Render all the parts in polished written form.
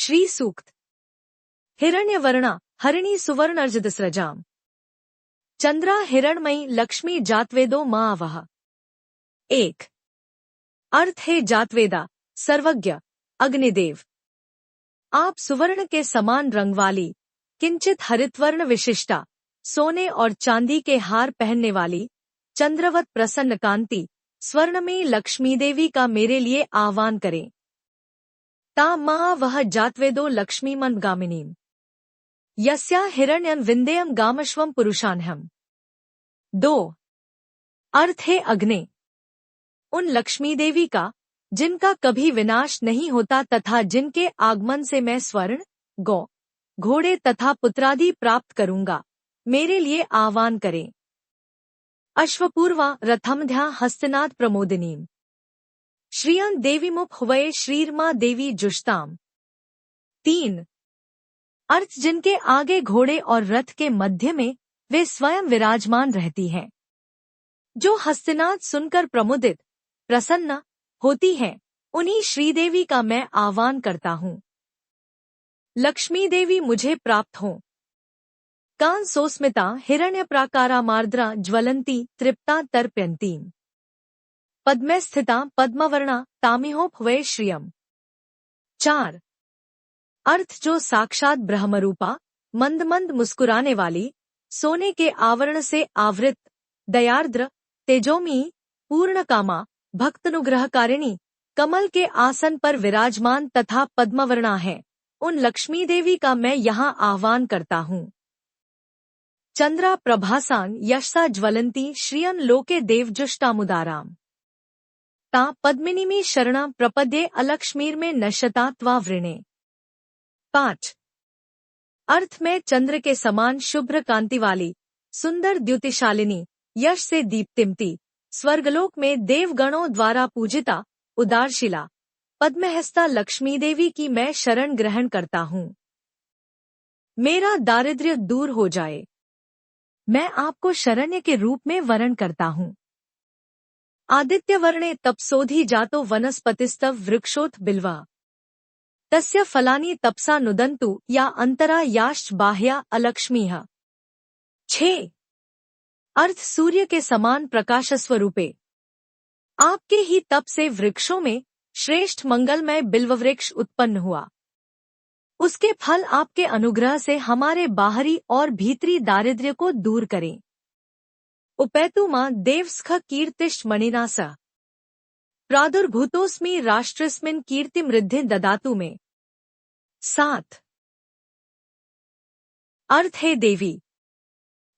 श्री सूक्त। हिरण्यवर्णा हरिणी सुवर्णर्जितस्रजाम चंद्रा हिरणमयी लक्ष्मी जातवेदो मावह। 1। अर्थ है जातवेदा सर्वज्ञ अग्निदेव, आप सुवर्ण के समान रंग वाली किंचित हरितवर्ण विशिष्टा सोने और चांदी के हार पहनने वाली चंद्रवत प्रसन्न कांति स्वर्णमयी लक्ष्मी देवी का मेरे लिए आह्वान करें। ता महा वह जातवेदो लक्ष्मीमन्गामिनीम यस्या हिरण्यं विंदेयम गामश्वम पुरुषान्हम। 2। अर्थ है अग्नि, उन लक्ष्मी देवी का जिनका कभी विनाश नहीं होता तथा जिनके आगमन से मैं स्वर्ण, गौ, घोड़े तथा पुत्रादि प्राप्त करूंगा, मेरे लिए आह्वान करें। अश्वपूर्वा रथमध्या हस्तिनाद प्रमोदिनीम श्रियं देवीमुपहवये श्रीर्मा देवी जुष्टाम। 3। अर्थ जिनके आगे घोड़े और रथ के मध्य में वे स्वयं विराजमान रहती हैं, जो हस्तिनाद सुनकर प्रमुदित प्रसन्न होती हैं, उन्हीं श्रीदेवी का मैं आह्वान करता हूँ। लक्ष्मी देवी मुझे प्राप्त हों। कान सोस्मिता हिरण्यप्राकारा मार्द्रा ज्वलंती तृप्ता तर्पयंतीम पद्मे स्थिता पद्मवर्णा तामिहोपहवये श्रियम। 4। अर्थ जो साक्षात ब्रह्मरूपा मंद मंद मुस्कुराने वाली सोने के आवरण से आवृत दयार्द्र तेजोमयी पूर्णकामा भक्तनुग्रहकारिणी कमल के आसन पर विराजमान तथा पद्मवर्णा है, उन लक्ष्मी देवी का मैं यहाँ आह्वान करता हूँ। चंद्रा प्रभासां यशसा ज्वलंती श्रियं लोके देवजुष्टामुदाराम ता पद्मिनीमी शरणं प्रपद्ये अलक्ष्मीर्मे नश्यता त्वा वृणे। 5। अर्थ में चंद्र के समान शुभ्र कांति वाली सुंदर द्युतिशालिनी यश से दीप्तिमती स्वर्गलोक में देवगणों द्वारा पूजिता उदारशिला पद्महस्ता लक्ष्मी देवी की मैं शरण ग्रहण करता हूँ। मेरा दारिद्र्य दूर हो जाए, मैं आपको शरण्य के रूप में वरण करता हूँ। आदित्यवर्णे तपसोधि जातो वनस्पतिस्तव वृक्षोथ बिल्वा तस्य फलानि तपसा नुदन्तु या अंतरा याश्च बाह्या अलक्ष्मीः। 6। अर्थ सूर्य के समान प्रकाश स्वरूपे आपके ही तप से वृक्षों में श्रेष्ठ मंगलमय बिल्ववृक्ष उत्पन्न हुआ, उसके फल आपके अनुग्रह से हमारे बाहरी और भीतरी दारिद्र्य को दूर करें। उपेतु मां देवस्ख कीर्तिश्च मणिना सह प्रादुर्भूतोस्मि राष्ट्रस्मिन् कीर्तिमृद्धि ददातु मे। 7। अर्थ है देवी,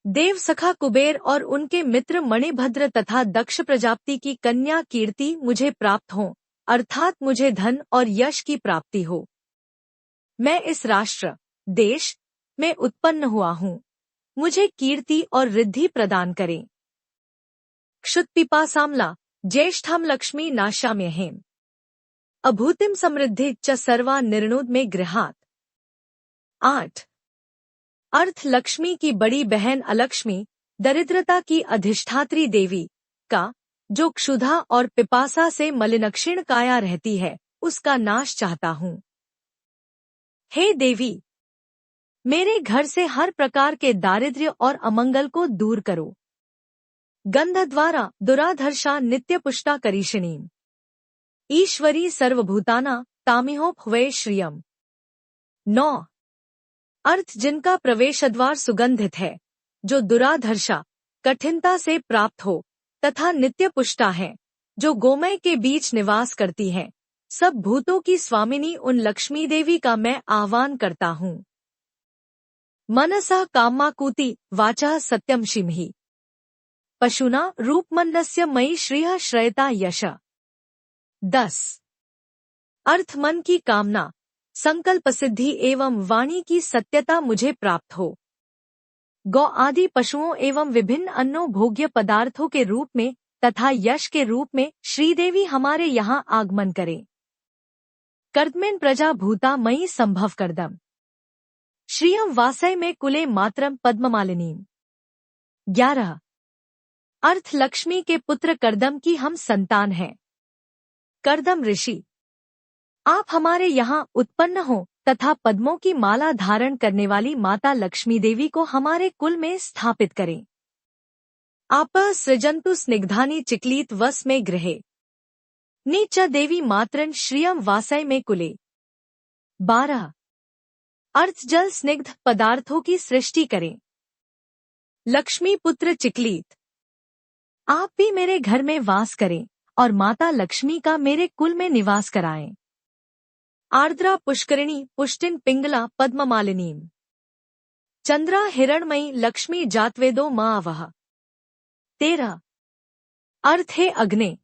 देव सखा कुबेर और उनके मित्र मणिभद्र तथा दक्ष प्रजापति की कन्या कीर्ति मुझे प्राप्त हो, अर्थात मुझे धन और यश की प्राप्ति हो। मैं इस राष्ट्र देश में उत्पन्न हुआ हूँ, मुझे कीर्ति और रिद्धि प्रदान करें। क्षुत्पिपासाम्ला ज्येष्ठाम लक्ष्मी नाशाम्यहेम अभूतिम समृद्धि च सर्वा निर्णोद में गृहात। 8। अर्थ लक्ष्मी की बड़ी बहन अलक्ष्मी दरिद्रता की अधिष्ठात्री देवी का, जो क्षुधा और पिपासा से मलिनक्षीण काया रहती है, उसका नाश चाहता हूँ। हे देवी, मेरे घर से हर प्रकार के दारिद्र्य और अमंगल को दूर करो। गंध द्वारा दुराधर्षा नित्य पुष्टा करीषिणीम ईश्वरी सर्वभूताना तामिहोपहवये श्रियम। 9। अर्थ जिनका प्रवेशद्वार सुगंधित है, जो दुराधर्षा कठिनता से प्राप्त हो तथा नित्य पुष्टा है, जो गोमय के बीच निवास करती है, सब भूतों की स्वामिनी उन लक्ष्मी देवी का मैं आह्वान करता हूँ। मनसः कामाकूति वाचा सत्यम शिमहि पशुना रूपमन्नस्य मयि श्रियः श्रयता यश। 10। अर्थ मन की कामना संकल्प सिद्धि एवं वाणी की सत्यता मुझे प्राप्त हो, गौ आदि पशुओं एवं विभिन्न अन्नों भोग्य पदार्थों के रूप में तथा यश के रूप में श्रीदेवी हमारे यहाँ आगमन करें। कर्दमेन प्रजा भूता मयि संभव कर्दम श्रियं वासय में कुले मातरम पद्ममालिनीम। 11। अर्थ लक्ष्मी के पुत्र कर्दम की हम संतान हैं। कर्दम ऋषि, आप हमारे यहाँ उत्पन्न हो तथा पद्मों की माला धारण करने वाली माता लक्ष्मी देवी को हमारे कुल में स्थापित करें। आप सृजन्तु स्निग्धानि चिक्लीत वस में गृहे नीच देवी मातरन श्रियम वासय में कुले। 12 अर्थ जल स्निग्ध पदार्थों की सृष्टि करें। लक्ष्मी पुत्र चिक्लीत, आप भी मेरे घर में वास करें और माता लक्ष्मी का मेरे कुल में निवास कराएं। आर्द्रा पुष्करिणी पुष्टिन पिंगला पद्ममालिनीम। चंद्रा हिरणमयी लक्ष्मी जातवेदो मावह। 13 अर्थ हे अग्ने,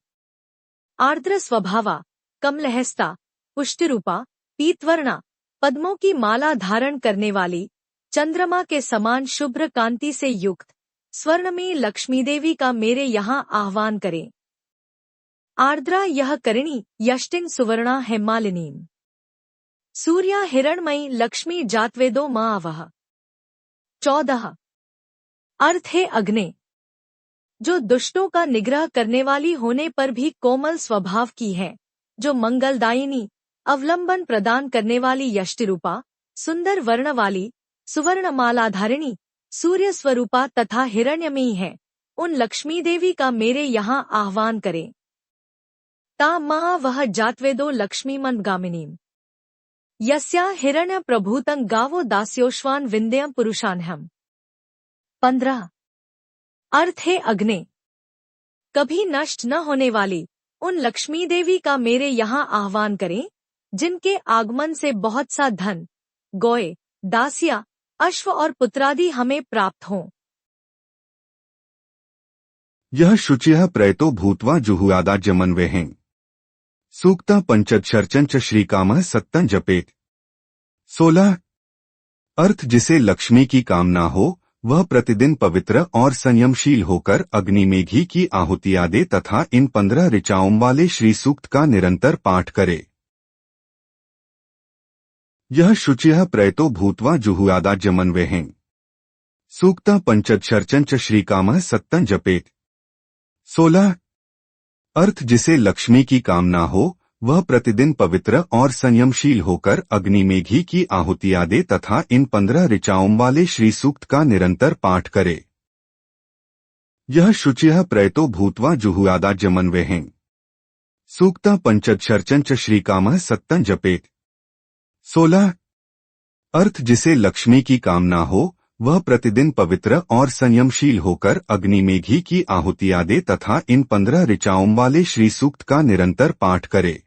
आर्द्र स्वभावा, कमलहस्ता, पुष्टिरूपा, पीतवर्णा, पद्मों की माला धारण करने वाली, चंद्रमा के समान शुभ्र कांति से युक्त स्वर्णमयी लक्ष्मी देवी का मेरे यहाँ आह्वान करें। आर्द्रा यह करिणी यष्टिन सुवर्णा हेमालिनीम। सूर्या हिरणमयी लक्ष्मी जातवेदो मावह। 14 अर्थ हे अग्ने, जो दुष्टों का निग्रह करने वाली होने पर भी कोमल स्वभाव की है, जो मंगलदायिनी, अवलंबन प्रदान करने वाली यष्टिरूपा, सुंदर वर्ण वाली, सुवर्ण मालाधारिणी, सूर्य स्वरूपा तथा हिरण्यमयी है, उन लक्ष्मी देवी का मेरे यहाँ आह्वान करें। ता महा वह जातवेदो लक्ष्मीमन्गामिनीम। यस्या हिरण्य प्रभूतं गावो दास्योश्वान विंध्यम पुरुषान्हम। 15 अर्थ हे अग्ने, कभी नष्ट न होने वाली उन लक्ष्मी देवी का मेरे यहाँ आह्वान करें, जिनके आगमन से बहुत सा धन, गौए, दासिया, अश्व और पुत्रादि हमें प्राप्त हों। यह शुचिः प्रयतो भूत्वा जुहुयादा जमन्वेहें। सूक्ता पंचक्षरचंच श्रीकामः सत्तं जपेत। 16 अर्थ जिसे लक्ष्मी की कामना हो, वह प्रतिदिन पवित्र और संयमशील होकर अग्नि में घी की आहुतियां दे तथा इन 15 ऋचाओं वाले श्री सूक्त का निरंतर पाठ करे। यह शुचिः प्रयतो भूत्वा जुहुयादा जमन्वेहें। सूक्ता पंचक्षरचंच श्रीकामः सत्तं जपेत। 16 अर्थ जिसे लक्ष्मी की कामना हो, वह प्रतिदिन पवित्र और संयमशील होकर अग्नि में घी की आहुतियां दे तथा इन 15 ऋचाओं वाले श्री सूक्त का निरंतर पाठ करे। यह शुचिः प्रयतो भूत्वा जुहुयादा जमन्वेहें। सूक्ता पंचक्षरचंच श्रीकामः सत्तं जपेत। 16 अर्थ जिसे लक्ष्मी की कामना हो, वह प्रतिदिन पवित्र और संयमशील होकर अग्नि में घी की आहुतियां दे तथा इन 15 ऋचाओं वाले श्री सूक्त का निरंतर पाठ करे।